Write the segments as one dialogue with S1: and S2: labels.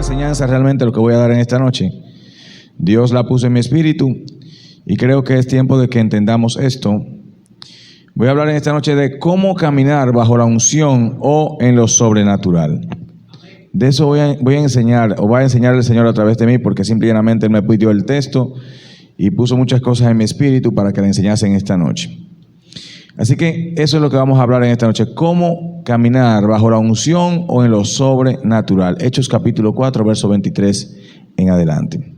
S1: enseñanza realmente lo que voy a dar en esta noche. Dios la puso en mi espíritu y creo que es tiempo de que entendamos esto. Voy a hablar en esta noche de cómo caminar bajo la unción o en lo sobrenatural. De eso voy a enseñar, o va a enseñar el Señor a través de mí, porque simplemente Él me pidió el texto y puso muchas cosas en mi espíritu para que le enseñase en esta noche. Así que eso es lo que vamos a hablar en esta noche, cómo caminar bajo la unción o en lo sobrenatural. Hechos capítulo 4, verso 23 en adelante.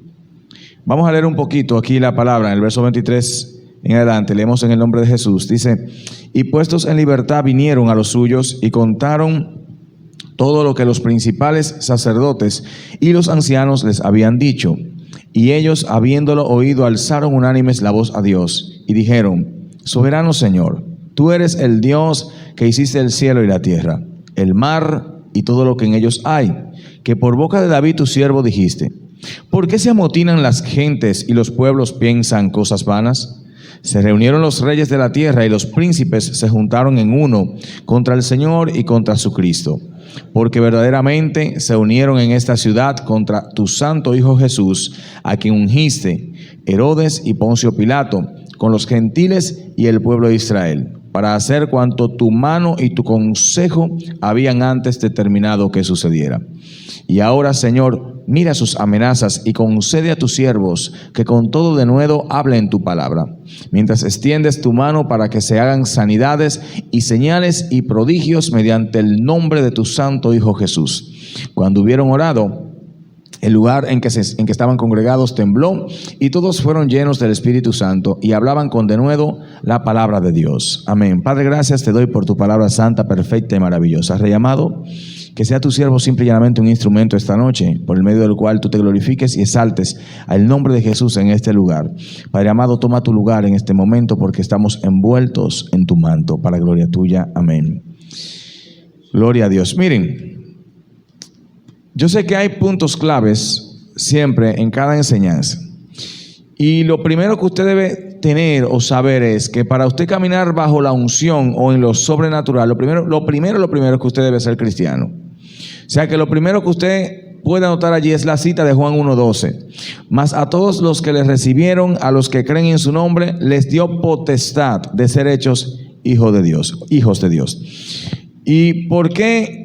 S1: Vamos a leer un poquito aquí la palabra, en el verso 23 en adelante, leemos en el nombre de Jesús. Dice: y puestos en libertad vinieron a los suyos y contaron todo lo que los principales sacerdotes y los ancianos les habían dicho. Y ellos, habiéndolo oído, alzaron unánimes la voz a Dios y dijeron: soberano Señor, tú eres el Dios que hiciste el cielo y la tierra, el mar y todo lo que en ellos hay, que por boca de David tu siervo dijiste: ¿por qué se amotinan las gentes y los pueblos piensan cosas vanas? Se reunieron los reyes de la tierra y los príncipes se juntaron en uno contra el Señor y contra su Cristo, porque verdaderamente se unieron en esta ciudad contra tu santo Hijo Jesús, a quien ungiste, Herodes y Poncio Pilato, con los gentiles y el pueblo de Israel, para hacer cuanto tu mano y tu consejo habían antes determinado que sucediera. Y ahora, Señor, mira sus amenazas y concede a tus siervos que con todo denuedo hablen tu palabra, mientras extiendes tu mano para que se hagan sanidades y señales y prodigios mediante el nombre de tu santo Hijo Jesús. Cuando hubieron orado, el lugar en que estaban congregados tembló y todos fueron llenos del Espíritu Santo y hablaban con denuedo la palabra de Dios. Amén. Padre, gracias te doy por tu palabra santa, perfecta y maravillosa. Rey amado, que sea tu siervo simple y llanamente un instrumento esta noche, por el medio del cual tú te glorifiques y exaltes al nombre de Jesús en este lugar. Padre amado, toma tu lugar en este momento porque estamos envueltos en tu manto, para gloria tuya. Amén. Gloria a Dios. Miren, yo sé que hay puntos claves siempre en cada enseñanza. Y lo primero que usted debe tener o saber es que para usted caminar bajo la unción o en lo sobrenatural, lo primero es que usted debe ser cristiano. O sea que lo primero que usted puede anotar allí es la cita de Juan 1:12. Mas a todos los que les recibieron, a los que creen en su nombre, les dio potestad de ser hechos hijos de Dios. ¿Y por qué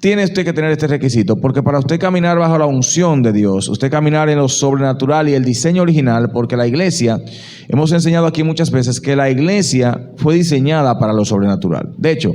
S1: tiene usted que tener este requisito? Porque para usted caminar bajo la unción de Dios, usted caminar en lo sobrenatural y el diseño original, porque la iglesia, hemos enseñado aquí muchas veces que la iglesia fue diseñada para lo sobrenatural. De hecho,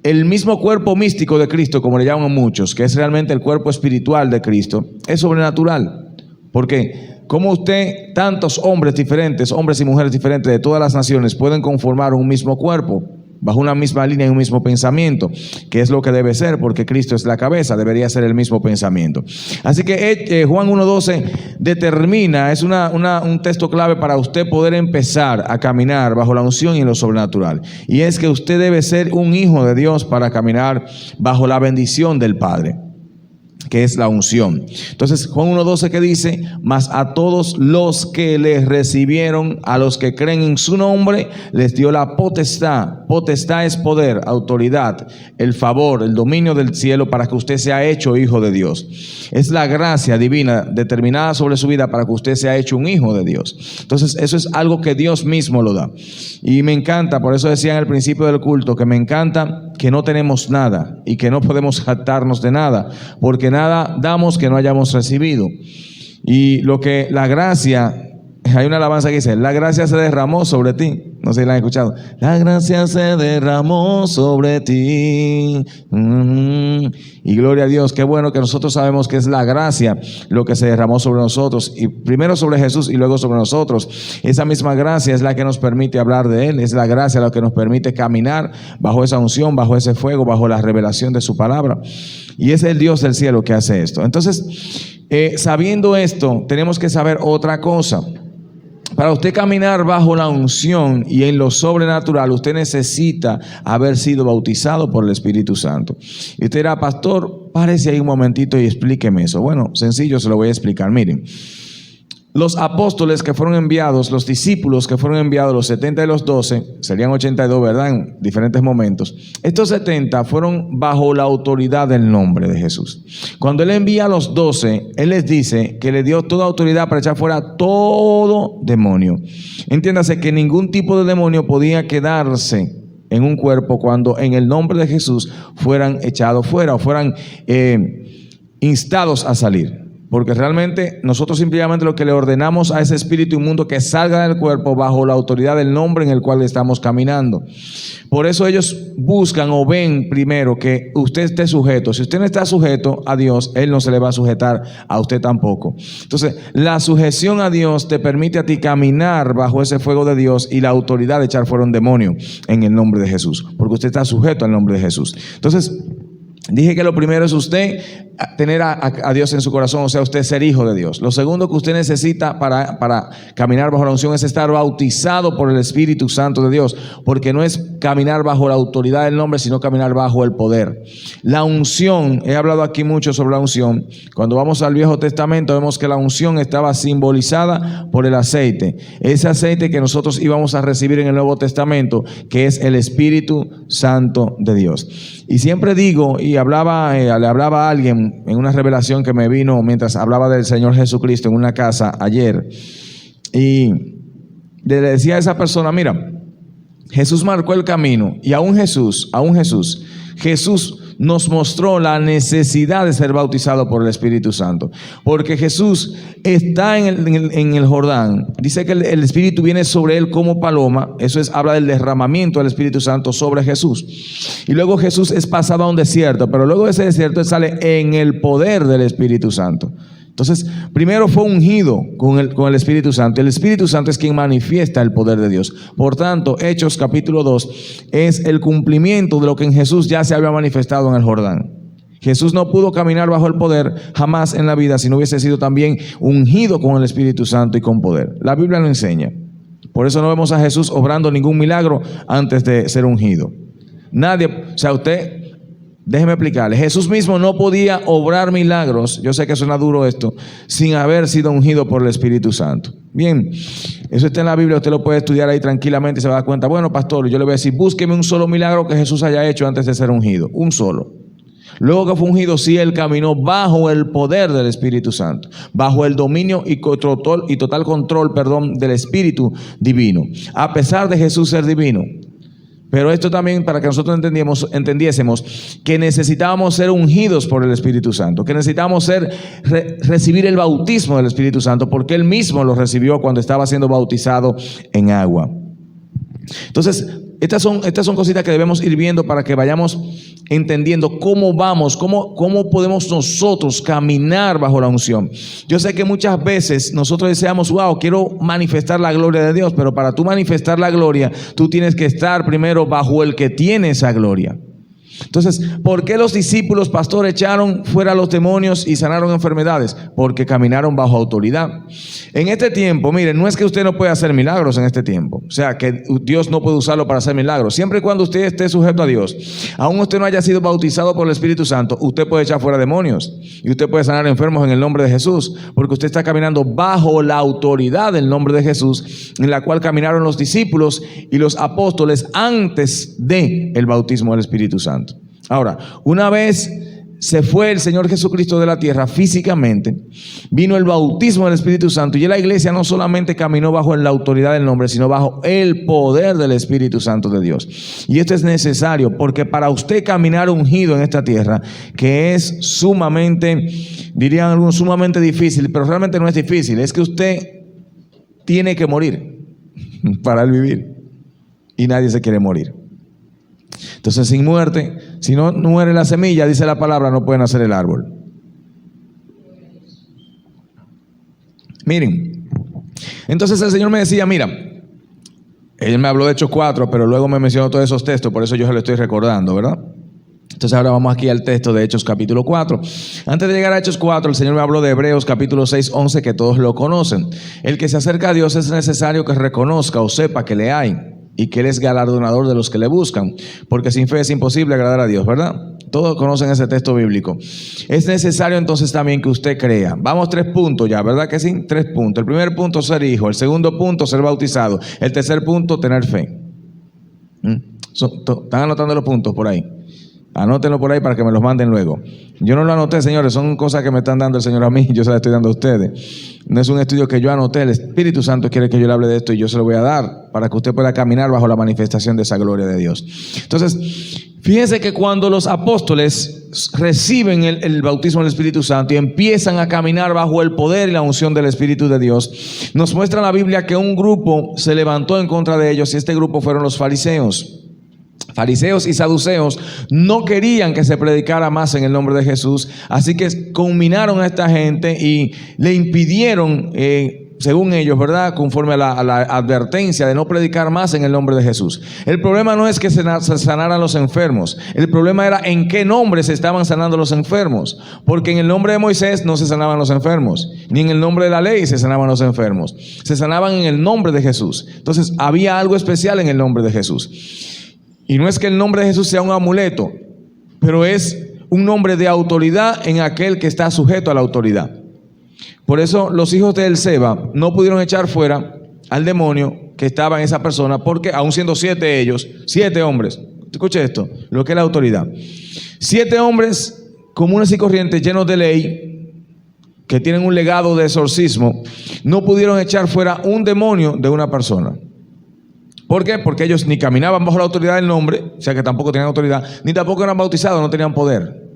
S1: el mismo cuerpo místico de Cristo, como le llaman muchos, que es realmente el cuerpo espiritual de Cristo, es sobrenatural. Porque como usted, tantos hombres diferentes, hombres y mujeres diferentes de todas las naciones, pueden conformar un mismo cuerpo, bajo una misma línea y un mismo pensamiento, que es lo que debe ser, porque Cristo es la cabeza, debería ser el mismo pensamiento. Así que Juan 1:12 determina, es un texto clave para usted poder empezar a caminar bajo la unción y en lo sobrenatural. Y es que usted debe ser un hijo de Dios para caminar bajo la bendición del Padre, que es la unción. Entonces Juan 1:12 que dice: mas a todos los que les recibieron, a los que creen en su nombre, les dio la potestad. Potestad es poder, autoridad, el favor, el dominio del cielo, para que usted sea hecho hijo de Dios. Es la gracia divina determinada sobre su vida para que usted sea hecho un hijo de Dios. Entonces eso es algo que Dios mismo lo da. Y me encanta, por eso decía en el principio del culto, que me encanta que no tenemos nada y que no podemos jactarnos de nada, porque nada damos que no hayamos recibido. Y lo que la gracia, hay una alabanza que dice: la gracia se derramó sobre ti. No sé si la han escuchado. La gracia se derramó sobre ti. Y gloria a Dios, qué bueno que nosotros sabemos que es la gracia lo que se derramó sobre nosotros, y primero sobre Jesús y luego sobre nosotros. Esa misma gracia es la que nos permite hablar de Él, es la gracia la que nos permite caminar bajo esa unción, bajo ese fuego, bajo la revelación de su palabra. Y es el Dios del cielo que hace esto. Entonces, sabiendo esto, tenemos que saber otra cosa. Para usted caminar bajo la unción y en lo sobrenatural, usted necesita haber sido bautizado por el Espíritu Santo. Y usted dirá: pastor, párese ahí un momentito y explíqueme eso. Bueno, sencillo, se lo voy a explicar. Miren, los apóstoles que fueron enviados, los discípulos que fueron enviados, los 70 y los 12, serían 82, ¿verdad? En diferentes momentos. Estos 70 fueron bajo la autoridad del nombre de Jesús. Cuando Él envía a los 12, Él les dice que le dio toda autoridad para echar fuera todo demonio. Entiéndase que ningún tipo de demonio podía quedarse en un cuerpo cuando en el nombre de Jesús fueran echados fuera o fueran instados a salir. Porque realmente nosotros simplemente lo que le ordenamos a ese espíritu inmundo que salga del cuerpo bajo la autoridad del nombre en el cual estamos caminando. Por eso ellos buscan o ven primero que usted esté sujeto. Si usted no está sujeto a Dios, Él no se le va a sujetar a usted tampoco. Entonces, la sujeción a Dios te permite a ti caminar bajo ese fuego de Dios y la autoridad de echar fuera un demonio en el nombre de Jesús. Porque usted está sujeto al nombre de Jesús. Entonces, dije que lo primero es usted tener a Dios en su corazón, o sea, usted ser hijo de Dios. Lo segundo que usted necesita para caminar bajo la unción es estar bautizado por el Espíritu Santo de Dios, porque no es caminar bajo la autoridad del nombre, sino caminar bajo el poder. La unción, he hablado aquí mucho sobre la unción. Cuando vamos al Viejo Testamento vemos que la unción estaba simbolizada por el aceite. Ese aceite que nosotros íbamos a recibir en el Nuevo Testamento, que es el Espíritu Santo de Dios. Y siempre digo, y le hablaba a alguien en una revelación que me vino mientras hablaba del Señor Jesucristo en una casa ayer, y le decía a esa persona: mira, Jesús marcó el camino, y aún Jesús nos mostró la necesidad de ser bautizado por el Espíritu Santo, porque Jesús está en el Jordán. Dice que el Espíritu viene sobre él como paloma. Eso habla del derramamiento del Espíritu Santo sobre Jesús. Y luego Jesús es pasado a un desierto, pero luego de ese desierto él sale en el poder del Espíritu Santo. Entonces, primero fue ungido con el Espíritu Santo. El Espíritu Santo es quien manifiesta el poder de Dios. Por tanto, Hechos capítulo 2 es el cumplimiento de lo que en Jesús ya se había manifestado en el Jordán. Jesús no pudo caminar bajo el poder jamás en la vida si no hubiese sido también ungido con el Espíritu Santo y con poder. La Biblia lo enseña. Por eso no vemos a Jesús obrando ningún milagro antes de ser ungido. Nadie, o sea, déjeme explicarle. Jesús mismo no podía obrar milagros, yo sé que suena duro esto, sin haber sido ungido por el Espíritu Santo. Bien, eso está en la Biblia, usted lo puede estudiar ahí tranquilamente y se va a dar cuenta. Bueno, pastor, yo le voy a decir, búsqueme un solo milagro que Jesús haya hecho antes de ser ungido, un solo. Luego que fue ungido, sí, él caminó bajo el poder del Espíritu Santo, bajo el dominio y total control, del Espíritu divino, a pesar de Jesús ser divino. Pero esto también para que nosotros entendiésemos que necesitábamos ser ungidos por el Espíritu Santo, que necesitábamos recibir el bautismo del Espíritu Santo, porque Él mismo lo recibió cuando estaba siendo bautizado en agua. Entonces, estas son cositas que debemos ir viendo para que vayamos entendiendo cómo podemos nosotros caminar bajo la unción. Yo sé que muchas veces nosotros deseamos, wow, quiero manifestar la gloria de Dios, pero para tú manifestar la gloria, tú tienes que estar primero bajo el que tiene esa gloria. Entonces, ¿por qué los discípulos, pastor, echaron fuera a los demonios y sanaron enfermedades? Porque caminaron bajo autoridad. En este tiempo, miren, no es que usted no pueda hacer milagros en este tiempo. O sea, que Dios no puede usarlo para hacer milagros. Siempre y cuando usted esté sujeto a Dios, aún usted no haya sido bautizado por el Espíritu Santo, usted puede echar fuera demonios y usted puede sanar enfermos en el nombre de Jesús, porque usted está caminando bajo la autoridad del nombre de Jesús, en la cual caminaron los discípulos y los apóstoles antes del bautismo del Espíritu Santo. Ahora, una vez se fue el Señor Jesucristo de la tierra físicamente, vino el bautismo del Espíritu Santo, y la iglesia no solamente caminó bajo la autoridad del nombre, sino bajo el poder del Espíritu Santo de Dios. Y esto es necesario, porque para usted caminar ungido en esta tierra, que es sumamente, dirían algunos, sumamente difícil, pero realmente no es difícil, es que usted tiene que morir para él vivir, y nadie se quiere morir. Entonces, sin muerte, si no muere la semilla, dice la palabra, no puede nacer el árbol. Miren, entonces el Señor me decía, mira, Él me habló de Hechos 4, pero luego me mencionó todos esos textos, por eso yo se lo estoy recordando, ¿verdad? Entonces ahora vamos aquí al texto de Hechos capítulo 4. Antes de llegar a Hechos 4, el Señor me habló de Hebreos capítulo 6, 11, que todos lo conocen. El que se acerca a Dios es necesario que reconozca o sepa que le hay, y que Él es galardonador de los que le buscan, porque sin fe es imposible agradar a Dios, ¿verdad? Todos conocen ese texto bíblico. Es necesario entonces también que usted crea. Vamos 3 puntos ya, ¿verdad que sí? 3 puntos. El primer punto, ser hijo. El segundo punto, ser bautizado. El tercer punto, tener fe. ¿Están anotando los puntos por ahí? Anótenlo por ahí para que me los manden luego. Yo no lo anoté, señores, son cosas que me están dando el Señor a mí, yo se las estoy dando a ustedes. No es un estudio que yo anoté, el Espíritu Santo quiere que yo le hable de esto y yo se lo voy a dar para que usted pueda caminar bajo la manifestación de esa gloria de Dios. Entonces, fíjense que cuando los apóstoles reciben el bautismo del Espíritu Santo y empiezan a caminar bajo el poder y la unción del Espíritu de Dios, nos muestra la Biblia que un grupo se levantó en contra de ellos y este grupo fueron los fariseos. Fariseos y saduceos no querían que se predicara más en el nombre de Jesús, así que culminaron a esta gente y le impidieron, según ellos, ¿verdad?, conforme a la advertencia de no predicar más en el nombre de Jesús. El problema no es que se sanaran los enfermos, el problema era en qué nombre se estaban sanando los enfermos, porque en el nombre de Moisés no se sanaban los enfermos, ni en el nombre de la ley se sanaban los enfermos, se sanaban en el nombre de Jesús. Entonces había algo especial en el nombre de Jesús. Y no es que el nombre de Jesús sea un amuleto, pero es un nombre de autoridad en aquel que está sujeto a la autoridad. Por eso los hijos de Elseba no pudieron echar fuera al demonio que estaba en esa persona, porque aun siendo 7 ellos, 7 hombres, escuche esto, lo que es la autoridad. 7 hombres comunes y corrientes, llenos de ley, que tienen un legado de exorcismo, no pudieron echar fuera un demonio de una persona. ¿Por qué? Porque ellos ni caminaban bajo la autoridad del nombre, o sea que tampoco tenían autoridad, ni tampoco eran bautizados, no tenían poder.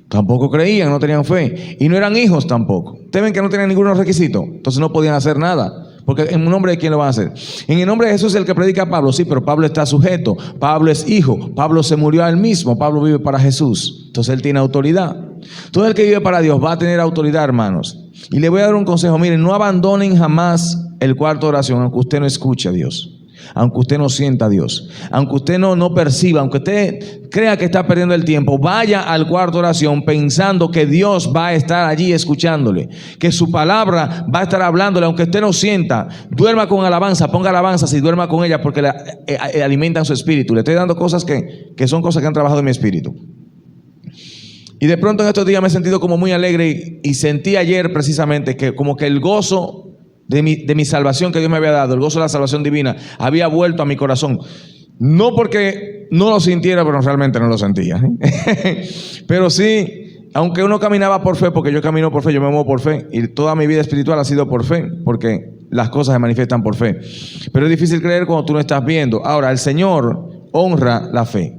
S1: Tampoco creían, no tenían fe. Y no eran hijos tampoco. Ustedes ven que no tenían ninguno requisito, entonces no podían hacer nada. Porque en nombre de quién lo van a hacer. En el nombre de Jesús es el que predica Pablo, sí, pero Pablo está sujeto. Pablo es hijo. Pablo se murió a él mismo. Pablo vive para Jesús. Entonces él tiene autoridad. Todo el que vive para Dios va a tener autoridad, hermanos. Y le voy a dar un consejo. Miren, no abandonen jamás el cuarto de oración, aunque usted no escuche a Dios. Aunque usted no sienta a Dios, aunque usted no perciba, aunque usted crea que está perdiendo el tiempo, vaya al cuarto de oración pensando que Dios va a estar allí escuchándole, que su palabra va a estar hablándole, aunque usted no sienta. Duerma con alabanza, ponga alabanzas y duerma con ella porque alimentan su espíritu. Le estoy dando cosas que son cosas que han trabajado en mi espíritu. Y de pronto en estos días me he sentido como muy alegre y sentí ayer precisamente que como que el gozo de mi salvación que Dios me había dado, el gozo de la salvación divina, había vuelto a mi corazón. No porque no lo sintiera, pero realmente no lo sentía. Pero sí, aunque uno caminaba por fe, porque yo camino por fe, yo me muevo por fe, y toda mi vida espiritual ha sido por fe, porque las cosas se manifiestan por fe. Pero es difícil creer cuando tú no estás viendo. Ahora, el Señor honra la fe.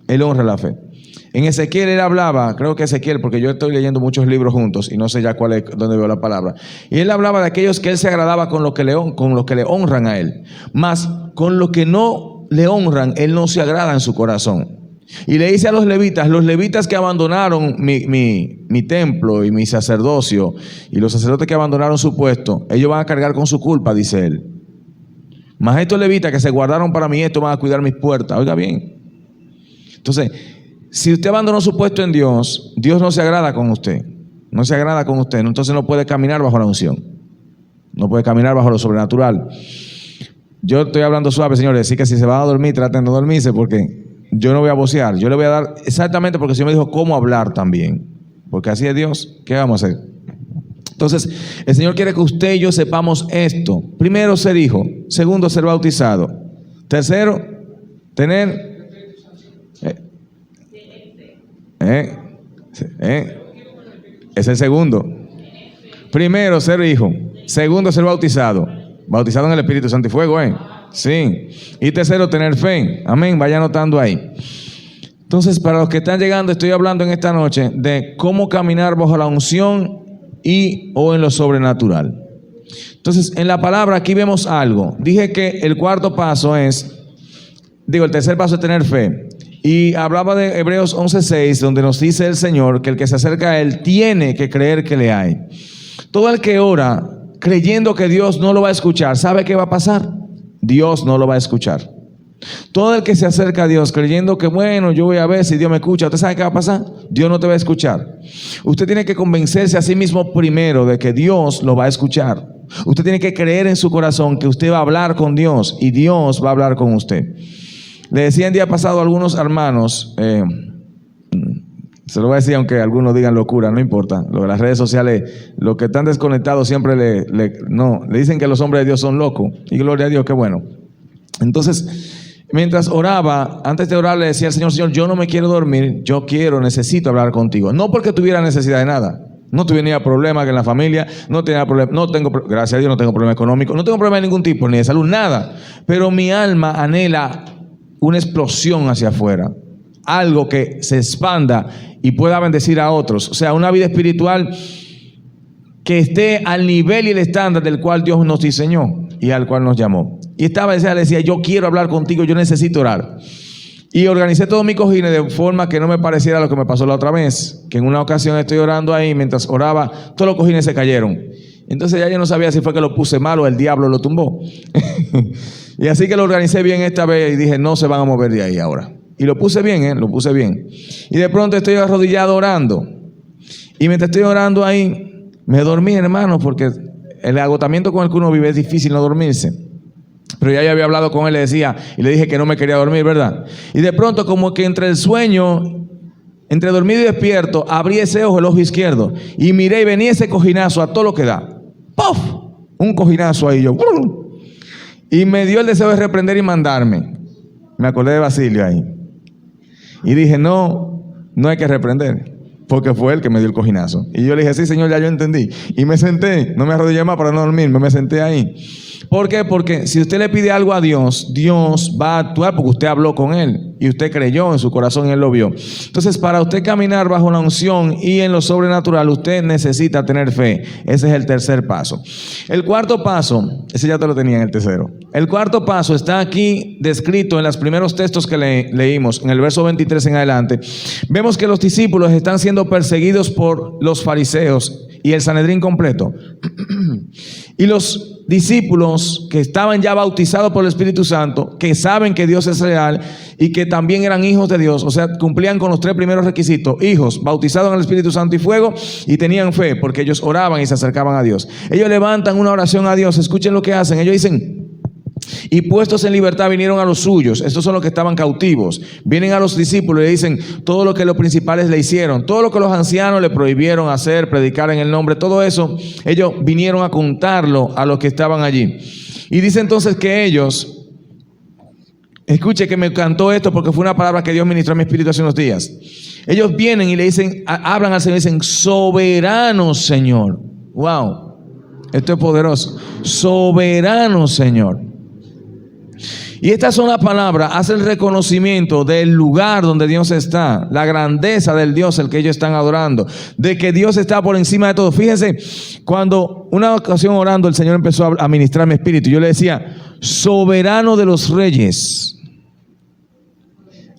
S1: Él honra la fe. En Ezequiel él hablaba, creo que Ezequiel, porque yo estoy leyendo muchos libros juntos y no sé ya cuál es, dónde veo la palabra. Y él hablaba de aquellos que él se agradaba con los que le honran a él. Mas con los que no le honran, él no se agrada en su corazón. Y le dice a los levitas que abandonaron mi templo y mi sacerdocio, y los sacerdotes que abandonaron su puesto, ellos van a cargar con su culpa, dice él. Mas estos levitas que se guardaron para mí, estos van a cuidar mis puertas. Oiga bien. Entonces, si usted abandonó su puesto en Dios, Dios no se agrada con usted. No se agrada con usted. Entonces no puede caminar bajo la unción. No puede caminar bajo lo sobrenatural. Yo estoy hablando suave, señores. Así que si se van a dormir, traten de dormirse porque yo no voy a vocear. Yo le voy a dar exactamente porque el Señor me dijo cómo hablar también. Porque así es Dios. ¿Qué vamos a hacer? Entonces, el Señor quiere que usted y yo sepamos esto. Primero, ser hijo. Segundo, ser bautizado. Tercero, tener... Es el segundo. Primero, ser hijo. Segundo, ser bautizado. Bautizado en el Espíritu Santo y fuego, sí. Y tercero, tener fe. Amén. Vaya anotando ahí. Entonces, para los que están llegando, estoy hablando en esta noche de cómo caminar bajo la unción o en lo sobrenatural. Entonces, en la palabra aquí vemos algo. Dije que el cuarto paso el tercer paso es tener fe. Y hablaba de Hebreos 11:6, donde nos dice el Señor que el que se acerca a Él tiene que creer que le hay. Todo el que ora creyendo que Dios no lo va a escuchar, ¿sabe qué va a pasar? Dios no lo va a escuchar. Todo el que se acerca a Dios creyendo que bueno, yo voy a ver si Dios me escucha, ¿usted sabe qué va a pasar? Dios no te va a escuchar. Usted tiene que convencerse a sí mismo primero de que Dios lo va a escuchar. Usted tiene que creer en su corazón que usted va a hablar con Dios y Dios va a hablar con usted. Le decía el día pasado a algunos hermanos, Se lo voy a decir aunque algunos digan locura, no importa. Lo de las redes sociales, los que están desconectados siempre le dicen que los hombres de Dios son locos. Y gloria a Dios, qué bueno. Entonces, mientras oraba, antes de orar le decía al Señor, Señor, yo no me quiero dormir, necesito hablar contigo. No porque tuviera necesidad de nada. No tenía problema en la familia, no tenía problema, gracias a Dios no tengo problema económico, no tengo problema de ningún tipo, ni de salud, nada. Pero mi alma anhela una explosión hacia afuera, algo que se expanda y pueda bendecir a otros. O sea, una vida espiritual que esté al nivel y el estándar del cual Dios nos diseñó y al cual nos llamó. Y le decía, yo quiero hablar contigo, yo necesito orar. Y organicé todos mis cojines de forma que no me pareciera lo que me pasó la otra vez, que en una ocasión estoy orando ahí, mientras oraba, todos los cojines se cayeron. Entonces ya yo no sabía si fue que lo puse mal o el diablo lo tumbó. Y así que lo organicé bien esta vez y dije, no se van a mover de ahí ahora. Y lo puse bien, lo puse bien. Y de pronto estoy arrodillado orando. Y mientras estoy orando ahí, me dormí, hermano, porque el agotamiento con el que uno vive es difícil no dormirse. Pero ya yo había hablado con él, le decía, y le dije que no me quería dormir, ¿verdad? Y de pronto, como que entre el sueño, entre dormido y despierto, abrí ese ojo, el ojo izquierdo, y miré y venía ese cojinazo a todo lo que da. ¡Puf! Un cojinazo ahí, yo. Y me dio el deseo de reprender y mandarme. Me acordé de Basilio ahí. Y dije, no hay que reprender, porque fue él que me dio el cojinazo. Y yo le dije, sí, Señor, ya yo entendí. Y me senté, no me arrodillé más para no dormirme, me senté ahí. ¿Por qué? Porque si usted le pide algo a Dios, Dios va a actuar porque usted habló con Él y usted creyó en su corazón y Él lo vio. Entonces, para usted caminar bajo la unción y en lo sobrenatural, usted necesita tener fe. Ese es el tercer paso. El cuarto paso, ese ya te lo tenía en el tercero. El cuarto paso está aquí descrito en los primeros textos que leímos, en el verso 23 en adelante. Vemos que los discípulos están siendo perseguidos por los fariseos y el Sanedrín completo. Y los discípulos que estaban ya bautizados por el Espíritu Santo, que saben que Dios es real y que también eran hijos de Dios, o sea, cumplían con los tres primeros requisitos: hijos, bautizados en el Espíritu Santo y fuego, y tenían fe, porque ellos oraban y se acercaban a Dios. Ellos levantan una oración a Dios. Escuchen lo que hacen. Ellos dicen: y puestos en libertad vinieron a los suyos. Estos son los que estaban cautivos. Vienen a los discípulos y le dicen todo lo que los principales le hicieron, todo lo que los ancianos le prohibieron hacer, predicar en el nombre, todo eso, ellos vinieron a contarlo a los que estaban allí. Y dice entonces que ellos, escuche que me encantó esto porque fue una palabra que Dios ministró a mi espíritu hace unos días. Ellos vienen y le dicen, hablan al Señor y dicen: soberano Señor. Wow, esto es poderoso. Soberano Señor. Y estas son las palabras, hace el reconocimiento del lugar donde Dios está, la grandeza del Dios el que ellos están adorando, de que Dios está por encima de todo. Fíjense, cuando una ocasión orando el Señor empezó a ministrar mi espíritu, yo le decía: soberano de los reyes.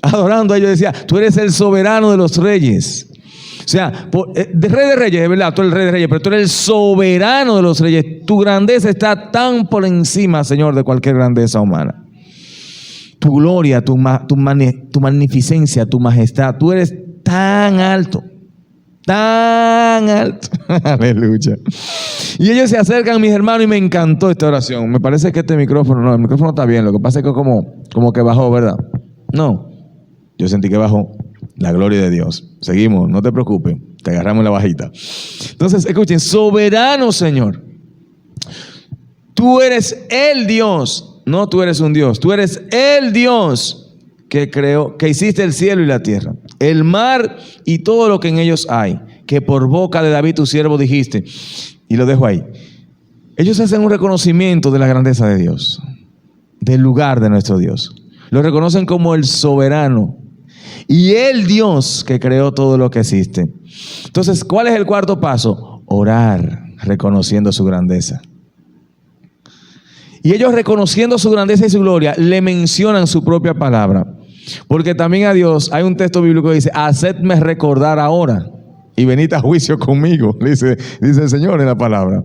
S1: Adorando a ellos decía: tú eres el soberano de los reyes. O sea, de rey de reyes, es verdad, tú eres el rey de reyes, pero tú eres el soberano de los reyes. Tu grandeza está tan por encima, Señor, de cualquier grandeza humana. Tu gloria, tu magnificencia, tu majestad, tú eres tan alto, tan alto. Aleluya. Y ellos se acercan, mis hermanos, y me encantó esta oración. Me parece que el micrófono está bien. Lo que pasa es que como que bajó, ¿verdad? No, yo sentí que bajó. La gloria de Dios. Seguimos, no te preocupes, te agarramos la bajita. Entonces, escuchen: soberano Señor, tú eres el Dios. No, tú eres un Dios, tú eres el Dios que creó, que hiciste el cielo y la tierra, el mar y todo lo que en ellos hay, que por boca de David tu siervo dijiste. Y lo dejo ahí. Ellos hacen un reconocimiento de la grandeza de Dios, del lugar de nuestro Dios. Lo reconocen como el soberano y el Dios que creó todo lo que existe. Entonces, ¿cuál es el cuarto paso? Orar, reconociendo su grandeza. Y ellos, reconociendo su grandeza y su gloria, le mencionan su propia palabra. Porque también a Dios hay un texto bíblico que dice: hacedme recordar ahora y venid a juicio conmigo, dice el Señor en la palabra.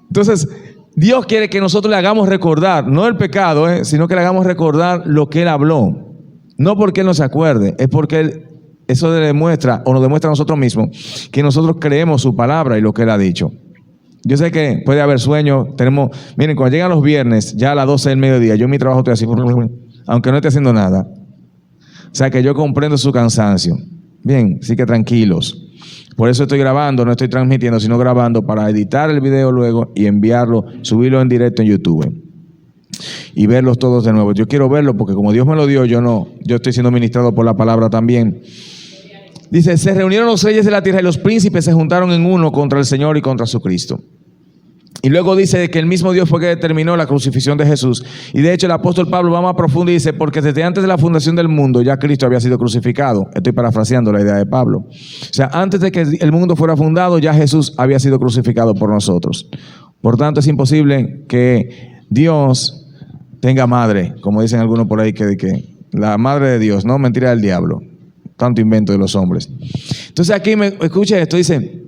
S1: Entonces, Dios quiere que nosotros le hagamos recordar, no el pecado, sino que le hagamos recordar lo que Él habló. No porque Él no se acuerde, es porque eso demuestra, o nos demuestra a nosotros mismos, que nosotros creemos su palabra y lo que Él ha dicho. Yo sé que puede haber sueños. Miren, cuando llegan los viernes, ya a las 12 del mediodía, yo en mi trabajo estoy así, aunque no esté haciendo nada. O sea que yo comprendo su cansancio. Bien, así que tranquilos. Por eso estoy grabando, no estoy transmitiendo, sino grabando para editar el video luego y enviarlo, subirlo en directo en YouTube y verlos todos de nuevo. Yo quiero verlo porque como Dios me lo dio, yo estoy siendo ministrado por la palabra también. Dice, se reunieron los reyes de la tierra y los príncipes se juntaron en uno contra el Señor y contra su Cristo. Y luego dice que el mismo Dios fue que determinó la crucifixión de Jesús. Y de hecho el apóstol Pablo va más profundo y dice, porque desde antes de la fundación del mundo ya Cristo había sido crucificado. Estoy parafraseando la idea de Pablo. O sea, antes de que el mundo fuera fundado, ya Jesús había sido crucificado por nosotros. Por tanto, es imposible que Dios tenga madre, como dicen algunos por ahí, que la madre de Dios, no, mentira del diablo. Tanto invento de los hombres. Entonces aquí escuchen esto, dice,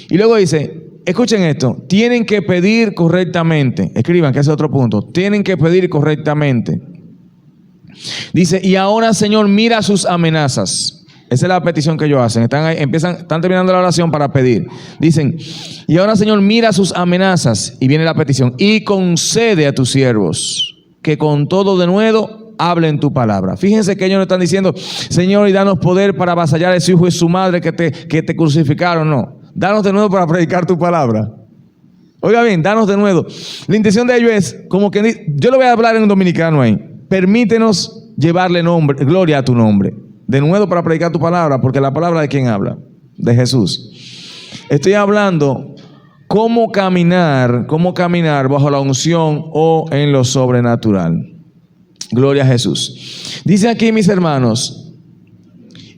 S1: y luego dice, escuchen esto, tienen que pedir correctamente. Escriban, que ese es otro punto. Tienen que pedir correctamente. Dice, y ahora, Señor, mira sus amenazas. Esa es la petición que ellos hacen. Están terminando la oración para pedir. Dicen, y ahora, Señor, mira sus amenazas. Y viene la petición. Y concede a tus siervos que con todo denuedo hablen tu palabra. Fíjense que ellos no están diciendo, Señor, y danos poder para avasallar a su hijo y su madre que te crucificaron. No. Danos de nuevo para predicar tu palabra. Oiga bien, danos de nuevo. La intención de ellos es, como que yo lo voy a hablar en dominicano ahí. Permítenos llevarle gloria a tu nombre. De nuevo para predicar tu palabra, porque la palabra de quién habla, de Jesús. Estoy hablando cómo caminar bajo la unción o en lo sobrenatural. Gloria a Jesús. Dice aquí, mis hermanos,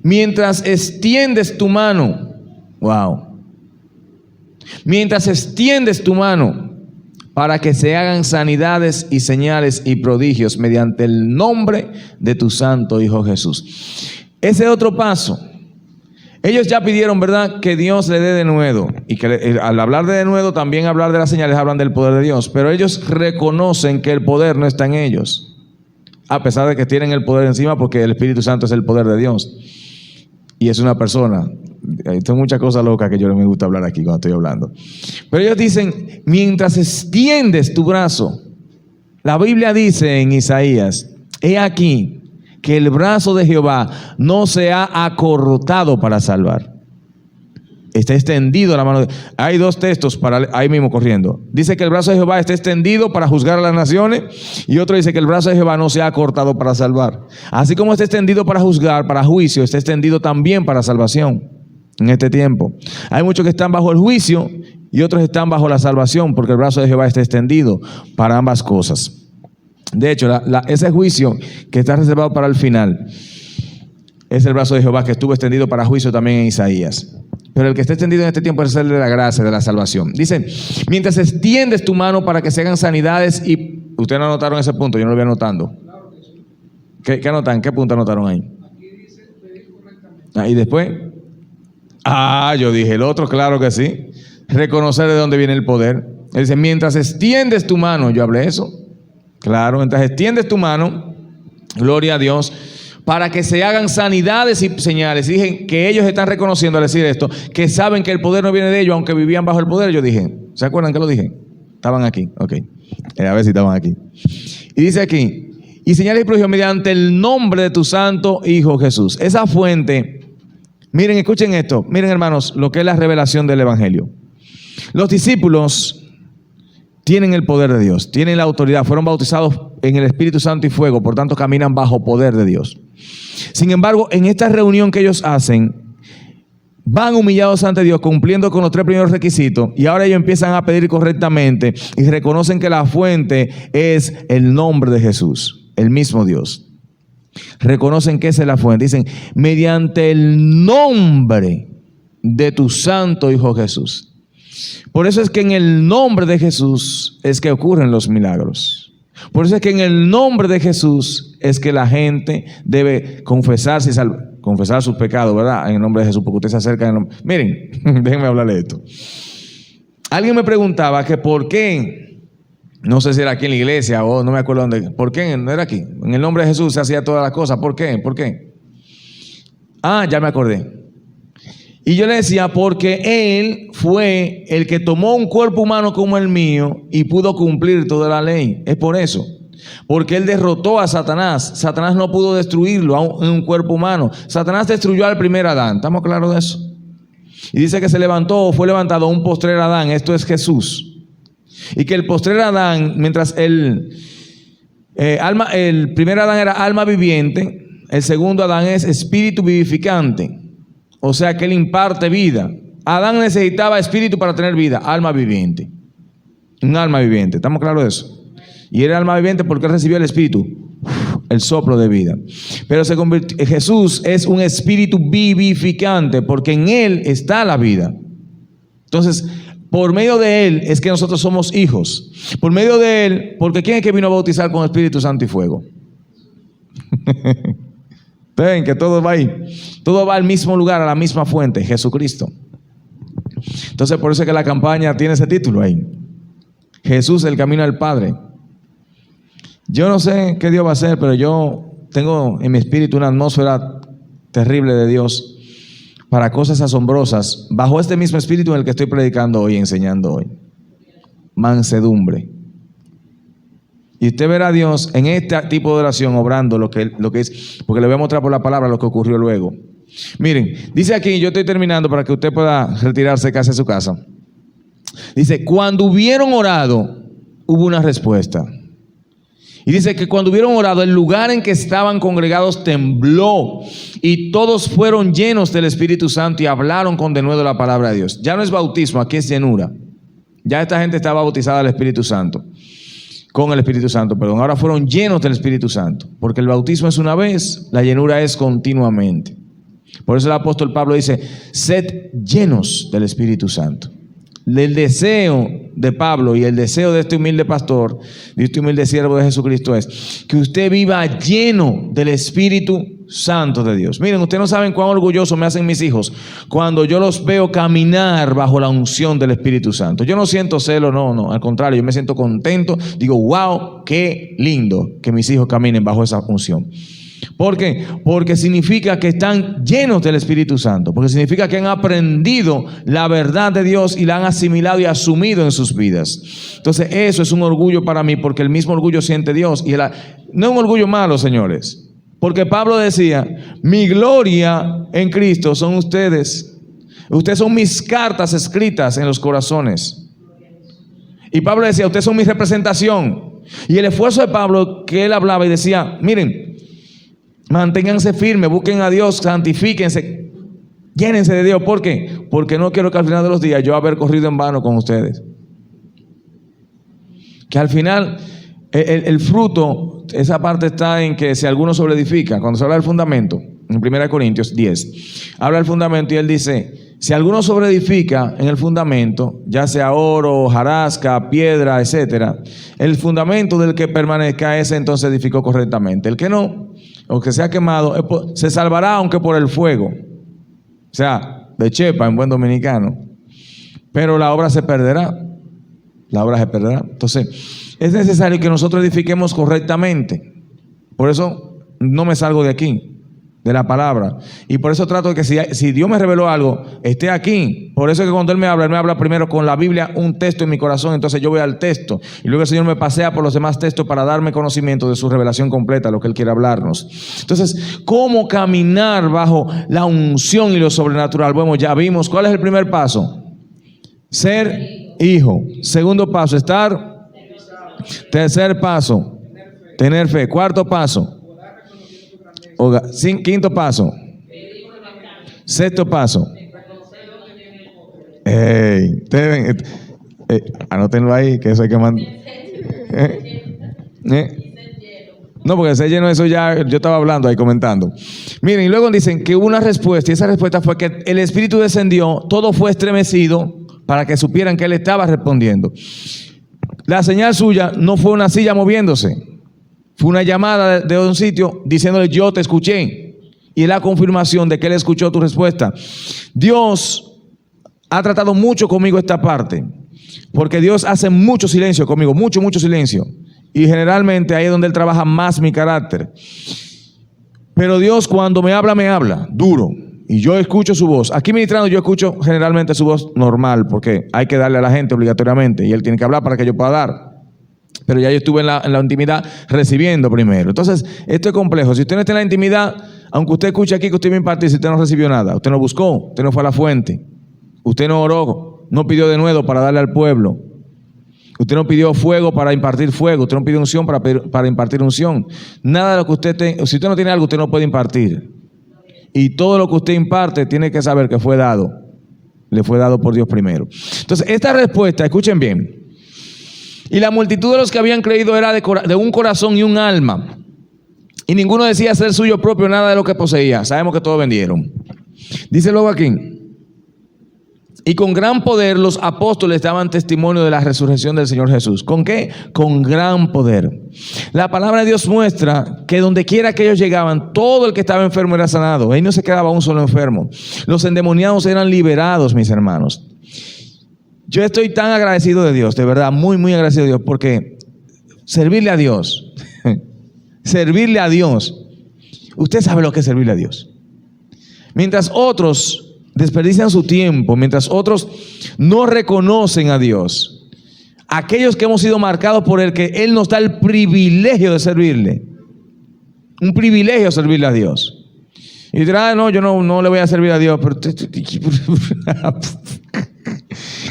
S1: mientras extiendes tu mano, wow. Mientras extiendes tu mano para que se hagan sanidades y señales y prodigios mediante el nombre de tu santo Hijo Jesús. Ese otro paso. Ellos ya pidieron, ¿verdad?, que Dios le dé denuedo. Y que al hablar de denuedo, también hablar de las señales, hablan del poder de Dios. Pero ellos reconocen que el poder no está en ellos. A pesar de que tienen el poder encima, porque el Espíritu Santo es el poder de Dios. Y es una persona. Son muchas cosas locas que yo no me gusta hablar aquí cuando estoy hablando. Pero ellos dicen, mientras extiendes tu brazo, la Biblia dice en Isaías, he aquí que el brazo de Jehová no se ha acortado para salvar. Está extendido la mano. Hay dos textos ahí mismo corriendo. Dice que el brazo de Jehová está extendido para juzgar a las naciones, y otro dice que el brazo de Jehová no se ha acortado para salvar. Así como está extendido para juzgar, para juicio, está extendido también para salvación. En este tiempo hay muchos que están bajo el juicio y otros están bajo la salvación, porque el brazo de Jehová está extendido para ambas cosas. De hecho, ese juicio que está reservado para el final es el brazo de Jehová que estuvo extendido para juicio también en Isaías. Pero el que está extendido en este tiempo es el de la gracia, de la salvación. Dice, mientras extiendes tu mano para que se hagan sanidades y... Ustedes no anotaron ese punto, yo no lo voy anotando. ¿Qué anotan? ¿Qué punto anotaron ahí?
S2: Aquí dice pedir correctamente.
S1: ¿Y después? Yo dije el otro, claro que sí. Reconocer de dónde viene el poder. Él dice, mientras extiendes tu mano, yo hablé eso. Claro, mientras extiendes tu mano, gloria a Dios, para que se hagan sanidades y señales. Y dije que ellos están reconociendo al decir esto, que saben que el poder no viene de ellos, aunque vivían bajo el poder. Yo dije, ¿se acuerdan que lo dije? Estaban aquí, ok. A ver si estaban aquí. Y dice aquí, y señales y prodigios mediante el nombre de tu santo Hijo Jesús. Esa fuente... Miren, escuchen esto. Miren, hermanos, lo que es la revelación del Evangelio. Los discípulos tienen el poder de Dios, tienen la autoridad, fueron bautizados en el Espíritu Santo y fuego, por tanto caminan bajo poder de Dios. Sin embargo, en esta reunión que ellos hacen, van humillados ante Dios, cumpliendo con los 3 primeros requisitos, y ahora ellos empiezan a pedir correctamente y reconocen que la fuente es el nombre de Jesús, el mismo Dios. Reconocen que esa es la fuente. Dicen, mediante el nombre de tu santo Hijo Jesús. Por eso es que en el nombre de Jesús es que ocurren los milagros. Por eso es que en el nombre de Jesús es que la gente debe confesarse y confesar sus pecados, ¿verdad? En el nombre de Jesús, porque usted se acerca. Miren, déjenme hablarle de esto. Alguien me preguntaba que por qué... No sé si era aquí en la iglesia o no me acuerdo dónde. ¿Por qué? No era aquí. En el nombre de Jesús se hacía todas las cosas. ¿Por qué? ¿Por qué? Ya me acordé. Y yo le decía, porque Él fue el que tomó un cuerpo humano como el mío y pudo cumplir toda la ley. Es por eso. porque Él derrotó a Satanás. Satanás no pudo destruirlo en un cuerpo humano. Satanás destruyó al primer Adán. ¿Estamos claros de eso? Y dice que se levantó, fue levantado un postrer Adán. Esto es Jesús. Y que el postrer Adán, mientras el primer Adán era alma viviente, el segundo Adán es espíritu vivificante. O sea que Él imparte vida. Adán necesitaba espíritu para tener vida, alma viviente. Un alma viviente, ¿estamos claros de eso? Y era alma viviente porque Él recibió el espíritu, el soplo de vida. Pero Jesús es un espíritu vivificante porque en Él está la vida. Entonces, por medio de Él es que nosotros somos hijos. Por medio de Él, porque ¿quién es que vino a bautizar con Espíritu Santo y fuego? Ven, que todo va ahí. Todo va al mismo lugar, a la misma fuente, Jesucristo. Entonces, por eso es que la campaña tiene ese título ahí. Jesús, el camino al Padre. Yo no sé qué Dios va a hacer, pero yo tengo en mi espíritu una atmósfera terrible de Dios para cosas asombrosas, bajo este mismo espíritu en el que estoy predicando hoy, enseñando hoy. Mansedumbre. Y usted verá a Dios en este tipo de oración obrando lo que es, porque le voy a mostrar por la palabra lo que ocurrió luego. Miren, dice aquí, yo estoy terminando para que usted pueda retirarse casi a su casa. Dice, cuando hubieron orado, hubo una respuesta. Y dice que cuando hubieron orado, el lugar en que estaban congregados tembló y todos fueron llenos del Espíritu Santo y hablaron con denuedo la palabra de Dios. Ya no es bautismo, aquí es llenura. Ya esta gente estaba bautizada al Espíritu Santo, con el Espíritu Santo, perdón. Ahora fueron llenos del Espíritu Santo, porque el bautismo es una vez, la llenura es continuamente. Por eso el apóstol Pablo dice, sed llenos del Espíritu Santo. El deseo de Pablo y el deseo de este humilde pastor, de este humilde siervo de Jesucristo es que usted viva lleno del Espíritu Santo de Dios. Miren, ustedes no saben cuán orgulloso me hacen mis hijos cuando yo los veo caminar bajo la unción del Espíritu Santo. Yo no siento celo, no, al contrario, yo me siento contento. Digo, wow, qué lindo que mis hijos caminen bajo esa unción. ¿Por qué? Porque significa que están llenos del Espíritu Santo, porque significa que han aprendido la verdad de Dios y la han asimilado y asumido en sus vidas. Entonces eso es un orgullo para mí, porque el mismo orgullo siente Dios. Y no es un orgullo malo, señores, porque Pablo decía, mi gloria en Cristo son ustedes. Ustedes son mis cartas escritas en los corazones. Y Pablo decía, ustedes son mi representación. Y el esfuerzo de Pablo, que él hablaba y decía, miren, manténganse firmes, busquen a Dios, santifíquense, llénense de Dios. ¿Por qué? Porque no quiero que al final de los días yo haber corrido en vano con ustedes. Que al final el fruto, esa parte está en que si alguno sobreedifica, cuando se habla del fundamento, en 1 Corintios 10, habla del fundamento y él dice, si alguno sobreedifica en el fundamento, ya sea oro, hojarasca, piedra, etcétera, el fundamento del que permanezca, ese entonces edificó correctamente. El que no, o que sea quemado, se salvará aunque por el fuego. O sea, de chepa en buen dominicano. Pero la obra se perderá. La obra se perderá. Entonces, es necesario que nosotros edifiquemos correctamente. Por eso no me salgo de aquí, de la palabra. Y por eso trato de que si Dios me reveló algo, esté aquí. Por eso es que cuando Él me habla primero con la Biblia, un texto en mi corazón. Entonces yo voy al texto. Y luego el Señor me pasea por los demás textos para darme conocimiento de su revelación completa, lo que Él quiere hablarnos. Entonces, ¿cómo caminar bajo la unción y lo sobrenatural? Bueno, ya vimos. ¿Cuál es el primer paso? Ser hijo. Segundo paso, estar. Tercer paso, tener fe. Cuarto paso, quinto paso. Sexto paso. Anótenlo ahí, que eso hay que mandar. No, porque ser lleno, eso ya yo estaba hablando ahí, comentando. Miren, y luego dicen que hubo una respuesta, y esa respuesta fue que el Espíritu descendió, todo fue estremecido para que supieran que Él estaba respondiendo. La señal suya no fue una silla moviéndose, fue una llamada de un sitio diciéndole, yo te escuché. Y es la confirmación de que Él escuchó tu respuesta. Dios ha tratado mucho conmigo esta parte, porque Dios hace mucho silencio conmigo, mucho silencio. Y generalmente ahí es donde Él trabaja más mi carácter. Pero Dios cuando me habla duro. Y yo escucho su voz. Aquí ministrando yo escucho generalmente su voz normal, porque hay que darle a la gente obligatoriamente. Y Él tiene que hablar para que yo pueda dar. Pero ya yo estuve en la intimidad recibiendo primero. Entonces, esto es complejo. Si usted no está en la intimidad, aunque usted escuche aquí que usted va a impartir, si usted no recibió nada, usted no buscó, usted no fue a la fuente, usted no oró, no pidió de nuevo para darle al pueblo, usted no pidió fuego para impartir fuego, usted no pidió unción para impartir unción. Nada de lo que usted tenga, si usted no tiene algo, usted no puede impartir. Y todo lo que usted imparte tiene que saber que fue dado. Le fue dado por Dios primero. Entonces, esta respuesta, escuchen bien. Y la multitud de los que habían creído era de un corazón y un alma. Y ninguno decía ser suyo propio nada de lo que poseía. Sabemos que todos vendieron. Dice luego aquí. Y con gran poder los apóstoles daban testimonio de la resurrección del Señor Jesús. ¿Con qué? Con gran poder. La palabra de Dios muestra que donde quiera que ellos llegaban, todo el que estaba enfermo era sanado. Ahí no se quedaba un solo enfermo. Los endemoniados eran liberados, mis hermanos. Yo estoy tan agradecido de Dios, de verdad, muy, muy agradecido de Dios, porque servirle a Dios, servirle a Dios, usted sabe lo que es servirle a Dios. Mientras otros desperdician su tiempo, mientras otros no reconocen a Dios, aquellos que hemos sido marcados por Él, que Él nos da el privilegio de servirle, un privilegio servirle a Dios. Y dirá, no, yo no le voy a servir a Dios, pero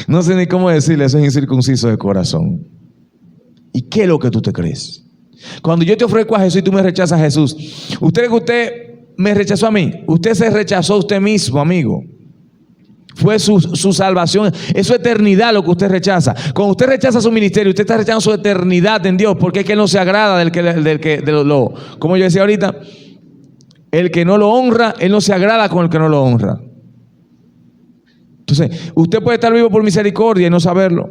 S1: no sé ni cómo decirle, eso es incircunciso de corazón. ¿Y qué es lo que tú te crees? Cuando yo te ofrezco a Jesús y tú me rechazas a Jesús, ¿usted cree que usted me rechazó a mí? Usted se rechazó a usted mismo, amigo. Fue su salvación, es su eternidad lo que usted rechaza. Cuando usted rechaza su ministerio, usted está rechazando su eternidad en Dios, porque es que Él no se agrada como yo decía ahorita, el que no lo honra, Él no se agrada con el que no lo honra. Entonces, usted puede estar vivo por misericordia y no saberlo.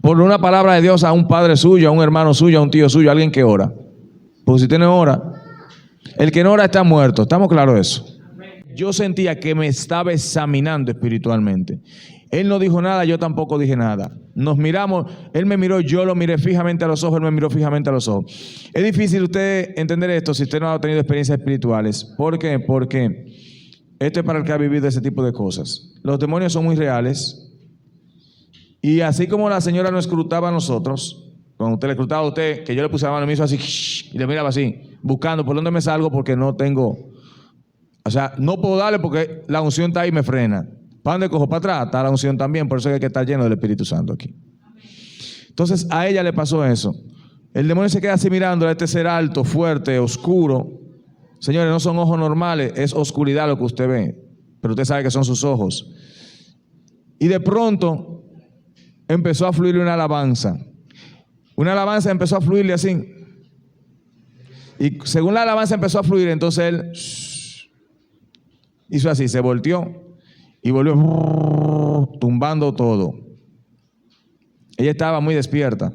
S1: Por una palabra de Dios a un padre suyo, a un hermano suyo, a un tío suyo, a alguien que ora. Porque si usted no ora, el que no ora está muerto. ¿Estamos claros de eso? Yo sentía que me estaba examinando espiritualmente. Él no dijo nada, yo tampoco dije nada. Nos miramos, él me miró, yo lo miré fijamente a los ojos, él me miró fijamente a los ojos. Es difícil usted entender esto si usted no ha tenido experiencias espirituales. ¿Por qué? Porque esto es para el que ha vivido ese tipo de cosas. Los demonios son muy reales. Y así como la señora nos escrutaba a nosotros, cuando usted le escrutaba a usted, que yo le puse la mano y me hizo así, y le miraba así, buscando por dónde me salgo porque no tengo, o sea, no puedo darle porque la unción está ahí y me frena. ¿Para dónde cojo? Para atrás, está la unción también, por eso hay que estar lleno del Espíritu Santo aquí. Entonces a ella le pasó eso. El demonio se queda así mirando a este ser alto, fuerte, oscuro. Señores, no son ojos normales, es oscuridad lo que usted ve, pero usted sabe que son sus ojos. Y de pronto empezó a fluirle una alabanza. Una alabanza empezó a fluirle así. Y según la alabanza empezó a fluir, entonces él hizo así, se volteó y volvió tumbando todo. Ella estaba muy despierta.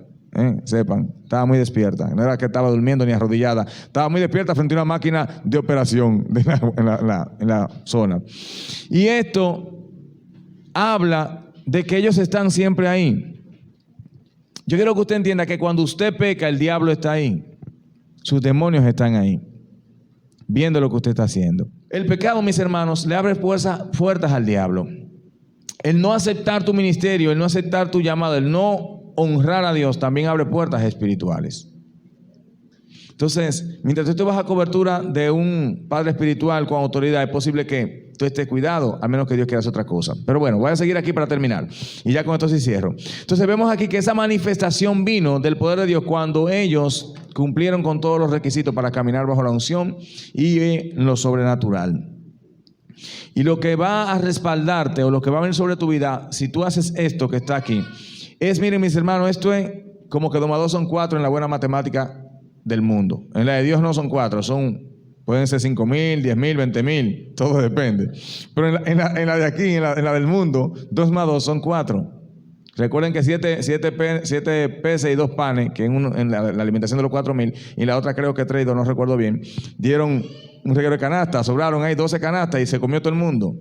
S1: Sepan, estaba muy despierta. No era que estaba durmiendo ni arrodillada. Estaba muy despierta frente a una máquina de operación en la zona. Y esto habla de que ellos están siempre ahí. Yo quiero que usted entienda que cuando usted peca, el diablo está ahí. Sus demonios están ahí, viendo lo que usted está haciendo. El pecado, mis hermanos, le abre puertas al diablo. El no aceptar tu ministerio, el no aceptar tu llamado, el no honrar a Dios también abre puertas espirituales. Entonces, mientras tú vas a cobertura de un padre espiritual con autoridad, es posible que tú estés cuidado, a menos que Dios quiera hacer otra cosa. Pero bueno, voy a seguir aquí para terminar. Y ya con esto sí cierro. Entonces vemos aquí que esa manifestación vino del poder de Dios cuando ellos cumplieron con todos los requisitos para caminar bajo la unción y lo sobrenatural. Y lo que va a respaldarte o lo que va a venir sobre tu vida, si tú haces esto que está aquí, miren mis hermanos, esto es como que 2 más 2 son 4 en la buena matemática del mundo. En la de Dios no son 4, pueden ser 5,000, 10,000, 20,000, todo depende. Pero en la de aquí, en la del mundo, 2 más 2 son 4. Recuerden que 7 peces y 2 panes, que en la alimentación de los 4,000, y la otra creo que 3 y 2, no recuerdo bien, dieron un reguero de canastas, sobraron ahí 12 canastas y se comió todo el mundo.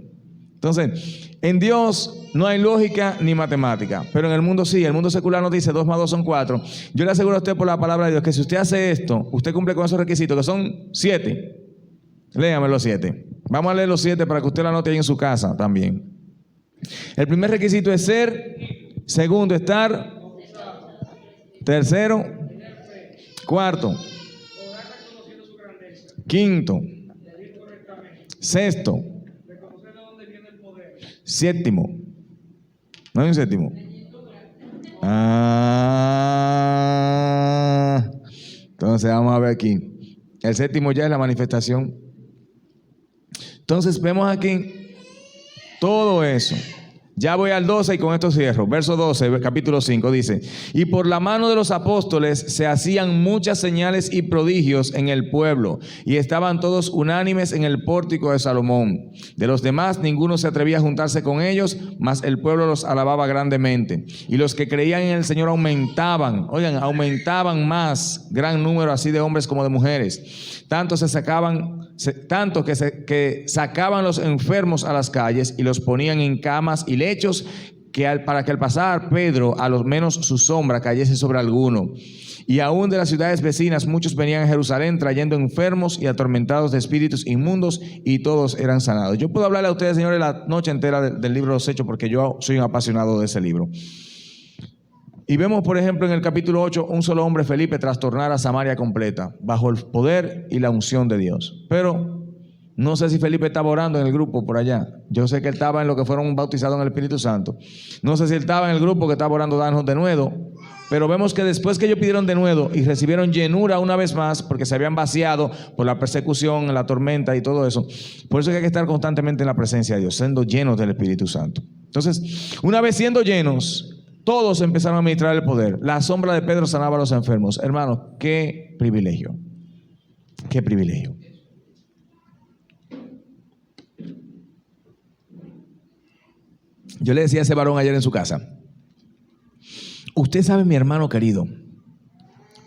S1: Entonces, en Dios no hay lógica ni matemática, pero en el mundo sí. El mundo secular nos dice 2 más 2 son 4. Yo le aseguro a usted por la palabra de Dios que si usted hace esto, usted cumple con esos requisitos, que son 7. Léame los 7. Vamos a leer los 7 para que usted la anote ahí en su casa también. El primer requisito es ser. Segundo, estar Tercero. Cuarto.
S2: orar reconociendo su grandeza,
S1: Quinto.
S2: vivir correctamente,
S1: Sexto.
S2: reconocer de dónde viene el poder,
S1: Séptimo. ¿No hay un séptimo? Entonces vamos a ver aquí. El séptimo ya es la manifestación. Entonces vemos aquí todo eso. Ya voy al 12 y con esto cierro. Verso 12, capítulo 5 dice: y por la mano de los apóstoles se hacían muchas señales y prodigios en el pueblo, y estaban todos unánimes en el pórtico de Salomón. De los demás ninguno se atrevía a juntarse con ellos, mas el pueblo los alababa grandemente. Y los que creían en el Señor aumentaban, oigan, aumentaban más, gran número así de hombres como de mujeres. Tanto que sacaban los enfermos a las calles y los ponían en camas y lechos, para que al pasar Pedro, a lo menos su sombra cayese sobre alguno. Y aún de las ciudades vecinas muchos venían a Jerusalén trayendo enfermos y atormentados de espíritus inmundos, y todos eran sanados. Yo puedo hablarle a ustedes, señores, la noche entera del libro de los Hechos, porque yo soy un apasionado de ese libro. Y vemos, por ejemplo, en el capítulo 8, un solo hombre, Felipe, trastornar a Samaria completa, bajo el poder y la unción de Dios. Pero no sé si Felipe estaba orando en el grupo por allá. Yo sé que él estaba en lo que fueron bautizados en el Espíritu Santo. No sé si él estaba en el grupo que estaba orando, danos de nuevo. Pero vemos que después que ellos pidieron de nuevo y recibieron llenura una vez más, porque se habían vaciado por la persecución, la tormenta y todo eso. Por eso es que hay que estar constantemente en la presencia de Dios, siendo llenos del Espíritu Santo. Entonces, una vez siendo llenos, todos empezaron a administrar el poder. La sombra de Pedro sanaba a los enfermos. Hermanos, qué privilegio. Qué privilegio. Yo le decía a ese varón ayer en su casa: usted sabe, mi hermano querido,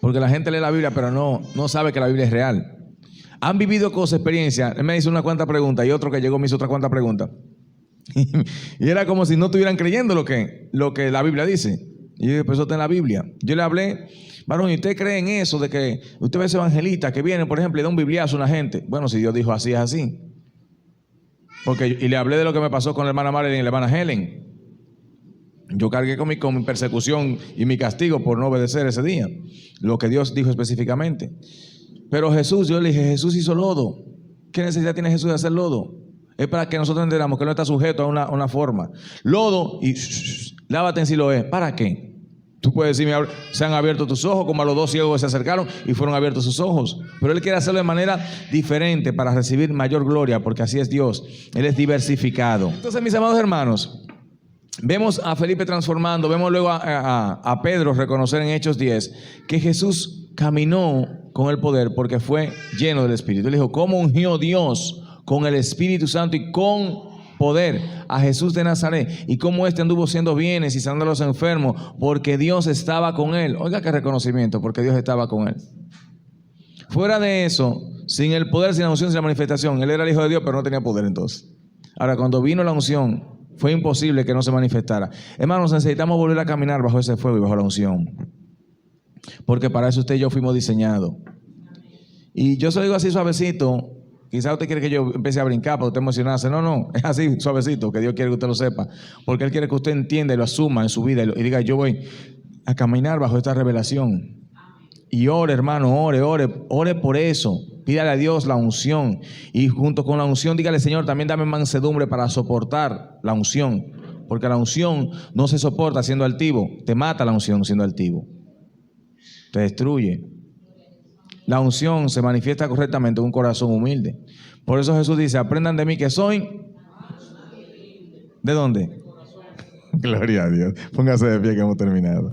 S1: porque la gente lee la Biblia pero no sabe que la Biblia es real. Han vivido cosas, experiencias. Él me hizo una cuanta pregunta y otro que llegó me hizo otra cuanta pregunta. Y era como si no estuvieran creyendo lo que la Biblia dice. Y yo dije, pues eso está en la Biblia. Yo le hablé: varón, ¿y usted cree en eso de que usted ve ese evangelista que viene, por ejemplo, y da un bibliazo a una gente? Bueno, si Dios dijo así, es así. Y le hablé de lo que me pasó con la hermana Marilyn y la hermana Helen. Yo cargué con mi persecución y mi castigo por no obedecer ese día, lo que Dios dijo específicamente. Pero Jesús, yo le dije, Jesús hizo lodo. ¿Qué necesidad tiene Jesús de hacer lodo? Es para que nosotros entendamos que no está sujeto a una forma. Lodo y lávate en Siloé. ¿Para qué? Tú puedes decirme, se han abierto tus ojos, como a los dos ciegos que se acercaron y fueron abiertos sus ojos. Pero Él quiere hacerlo de manera diferente para recibir mayor gloria, porque así es Dios. Él es diversificado. Entonces, mis amados hermanos, vemos a Felipe transformando, vemos luego a Pedro reconocer en Hechos 10 que Jesús caminó con el poder porque fue lleno del Espíritu. Él dijo, ¿cómo ungió Dios con el Espíritu Santo y con poder a Jesús de Nazaret? Y cómo éste anduvo haciendo bienes y sanando a los enfermos, porque Dios estaba con él. Oiga qué reconocimiento, porque Dios estaba con él. Fuera de eso, sin el poder, sin la unción, sin la manifestación, él era el Hijo de Dios, pero no tenía poder entonces. Ahora, cuando vino la unción, fue imposible que no se manifestara. Hermanos, necesitamos volver a caminar bajo ese fuego y bajo la unción, porque para eso usted y yo fuimos diseñados. Y yo se lo digo así suavecito. Quizás usted quiere que yo empiece a brincar para usted emocionarse. No, es así suavecito, que Dios quiere que usted lo sepa, porque Él quiere que usted entienda y lo asuma en su vida y diga, yo voy a caminar bajo esta revelación. Y ore, hermano, ore por eso. Pídale a Dios la unción, y junto con la unción dígale, Señor, también dame mansedumbre para soportar la unción, porque la unción no se soporta siendo altivo. Te mata la unción siendo altivo, te destruye. La unción se manifiesta correctamente en un corazón humilde. Por eso Jesús dice, aprendan de mí que soy... ¿De dónde? Gloria a Dios. Póngase de pie que hemos terminado.